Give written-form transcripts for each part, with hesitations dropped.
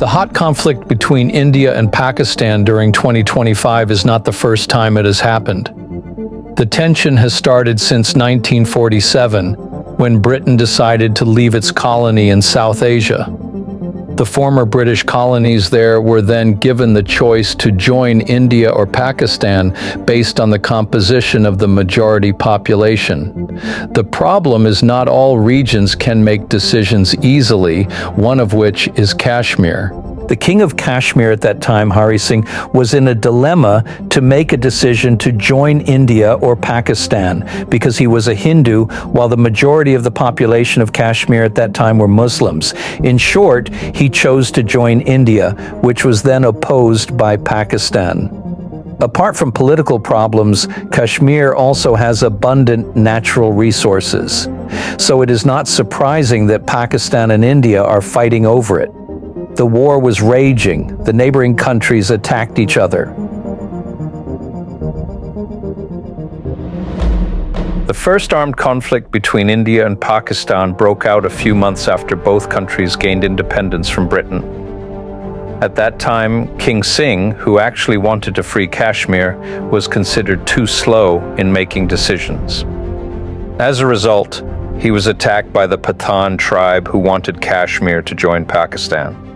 The hot conflict between India and Pakistan during 2025 is not the first time it has happened. The tension has started since 1947, when Britain decided to leave its colony in South Asia. The former British colonies there were then given the choice to join India or Pakistan based on the composition of the majority population. The problem is not all regions can make decisions easily, one of which is Kashmir. The king of Kashmir at that time, Hari Singh, was in a dilemma to make a decision to join India or Pakistan because he was a Hindu, while the majority of the population of Kashmir at that time were Muslims. In short, he chose to join India, which was then opposed by Pakistan. Apart from political problems, Kashmir also has abundant natural resources. So it is not surprising that Pakistan and India are fighting over it. The war was raging. The neighboring countries attacked each other. The first armed conflict between India and Pakistan broke out a few months after both countries gained independence from Britain. At that time, King Singh, who actually wanted to free Kashmir, was considered too slow in making decisions. As a result, he was attacked by the Pathan tribe who wanted Kashmir to join Pakistan.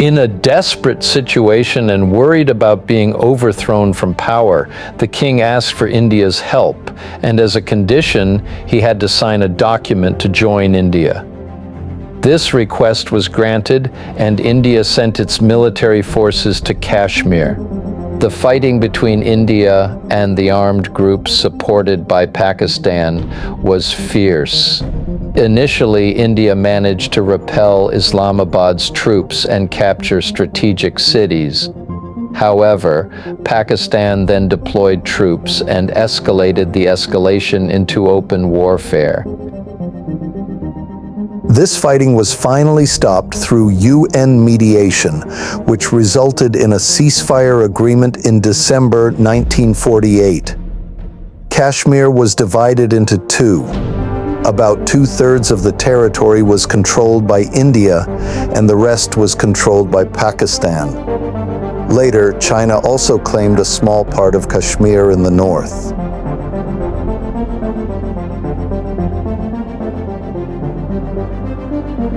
In a desperate situation and worried about being overthrown from power, the king asked for India's help, and as a condition, he had to sign a document to join India. This request was granted, and India sent its military forces to Kashmir. The fighting between India and the armed groups supported by Pakistan was fierce. Initially, India managed to repel Islamabad's troops and capture strategic cities. However, Pakistan then deployed troops and escalated the escalation into open warfare. This fighting was finally stopped through UN mediation, which resulted in a ceasefire agreement in December 1948. Kashmir was divided into two. About 2/3 of the territory was controlled by India, and the rest was controlled by Pakistan. Later, China also claimed a small part of Kashmir in the north.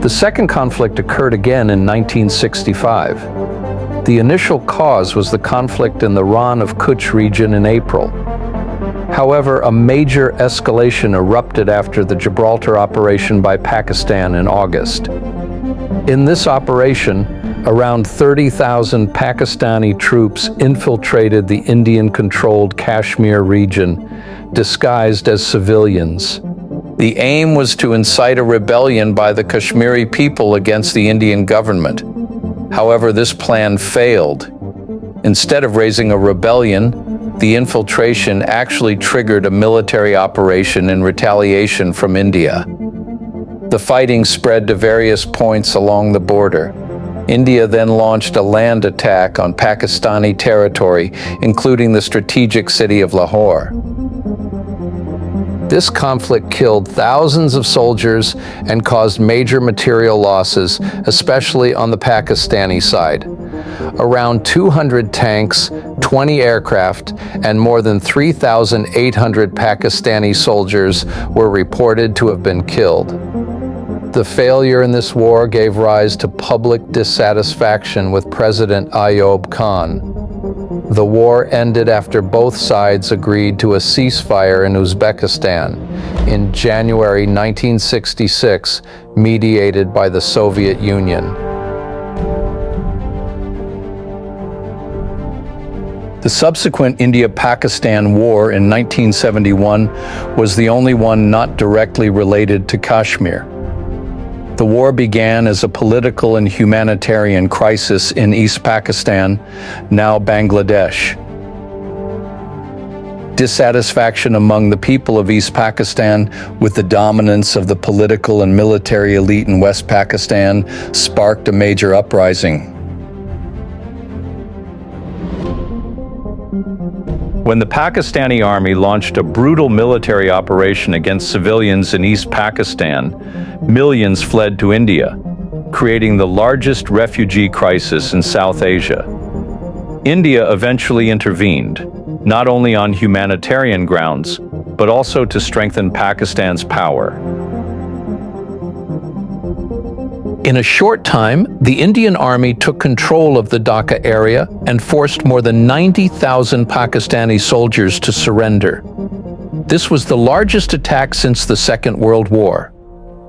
The second conflict occurred again in 1965. The initial cause was the conflict in the Rann of Kutch region in April. However, a major escalation erupted after the Gibraltar operation by Pakistan in August. In this operation, around 30,000 Pakistani troops infiltrated the Indian-controlled Kashmir region, disguised as civilians. The aim was to incite a rebellion by the Kashmiri people against the Indian government. However, this plan failed. Instead of raising a rebellion, the infiltration actually triggered a military operation in retaliation from India. The fighting spread to various points along the border. India then launched a land attack on Pakistani territory, including the strategic city of Lahore. This conflict killed thousands of soldiers and caused major material losses, especially on the Pakistani side. Around 200 tanks, 20 aircraft, and more than 3,800 Pakistani soldiers were reported to have been killed. The failure in this war gave rise to public dissatisfaction with President Ayub Khan. The war ended after both sides agreed to a ceasefire in Uzbekistan in January 1966, mediated by the Soviet Union. The subsequent India-Pakistan War in 1971 was the only one not directly related to Kashmir. The war began as a political and humanitarian crisis in East Pakistan, now Bangladesh. Dissatisfaction among the people of East Pakistan with the dominance of the political and military elite in West Pakistan sparked a major uprising. When the Pakistani army launched a brutal military operation against civilians in East Pakistan, millions fled to India. creating the largest refugee crisis in South Asia. India eventually intervened, not only on humanitarian grounds, but also to strengthen Pakistan's power. In a short time, the Indian army took control of the Dhaka area and forced more than 90,000 Pakistani soldiers to surrender. This was the largest attack since the Second World War.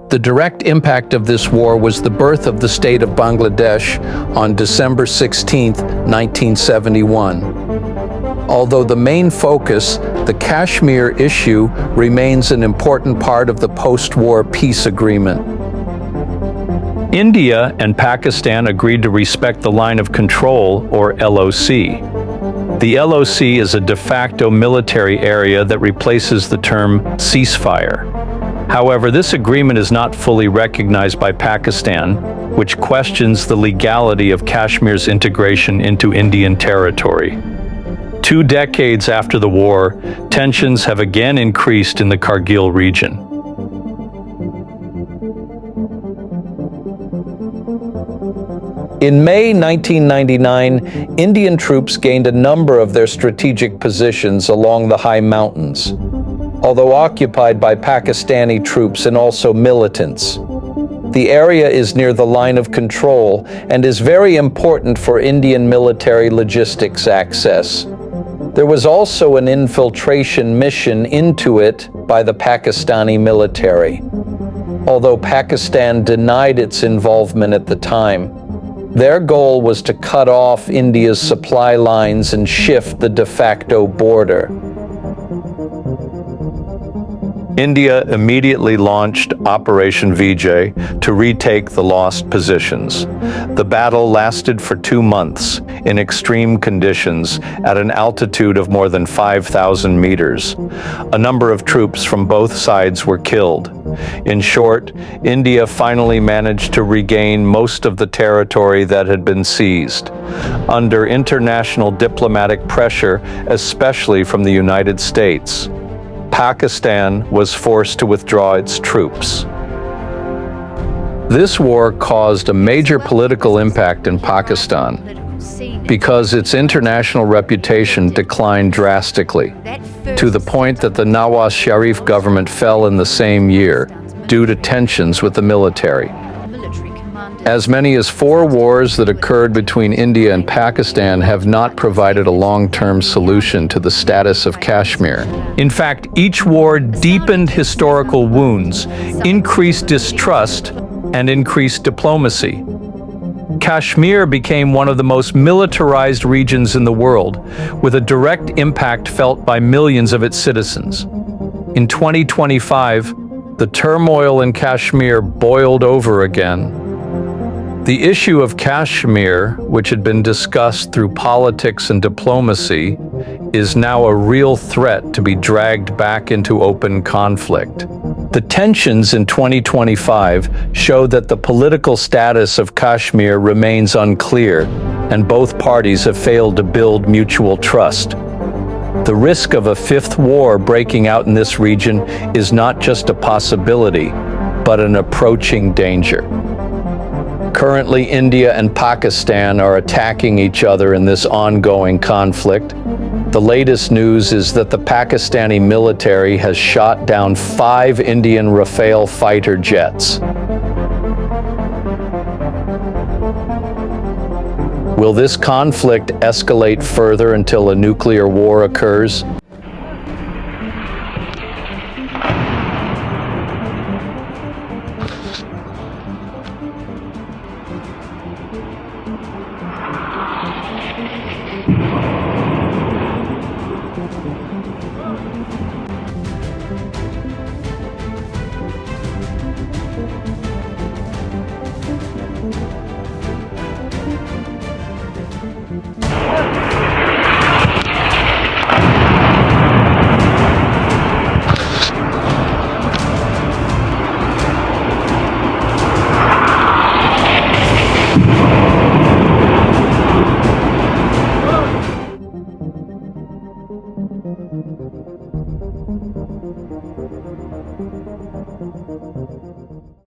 The direct impact of this war was the birth of the state of Bangladesh on December 16, 1971. Although the main focus, the Kashmir issue, remains an important part of the post-war peace agreement. India and Pakistan agreed to respect the Line of Control, or LOC. The LOC is a de facto military area that replaces the term ceasefire. However, this agreement is not fully recognized by Pakistan, which questions the legality of Kashmir's integration into Indian territory. 2 decades after the war, tensions have again increased in the Kargil region. In May 1999, Indian troops gained a number of their strategic positions along the high mountains, although occupied by Pakistani troops and also militants. The area is near the line of control and is very important for Indian military logistics access. There was also an infiltration mission into it by the Pakistani military, although Pakistan denied its involvement at the time. Their goal was to cut off India's supply lines and shift the de facto border. India immediately launched Operation Vijay to retake the lost positions. The battle lasted for 2 months in extreme conditions at an altitude of more than 5,000 meters. A number of troops from both sides were killed. In short, India finally managed to regain most of the territory that had been seized, under international diplomatic pressure, especially from the United States. Pakistan was forced to withdraw its troops. This war caused a major political impact in Pakistan because its international reputation declined drastically, to the point that the Nawaz Sharif government fell in the same year due to tensions with the military. As many as 4 wars that occurred between India and Pakistan have not provided a long-term solution to the status of Kashmir. In fact, each war deepened historical wounds, increased distrust, and increased diplomacy. Kashmir became one of the most militarized regions in the world, with a direct impact felt by millions of its citizens. In 2025, the turmoil in Kashmir boiled over again. The issue of Kashmir, which had been discussed through politics and diplomacy, is now a real threat to be dragged back into open conflict. The tensions in 2025 show that the political status of Kashmir remains unclear, and both parties have failed to build mutual trust. The risk of a 5th war breaking out in this region is not just a possibility, but an approaching danger. Currently, India and Pakistan are attacking each other in this ongoing conflict. The latest news is that the Pakistani military has shot down 5 Indian Rafale fighter jets. Will this conflict escalate further until a nuclear war occurs?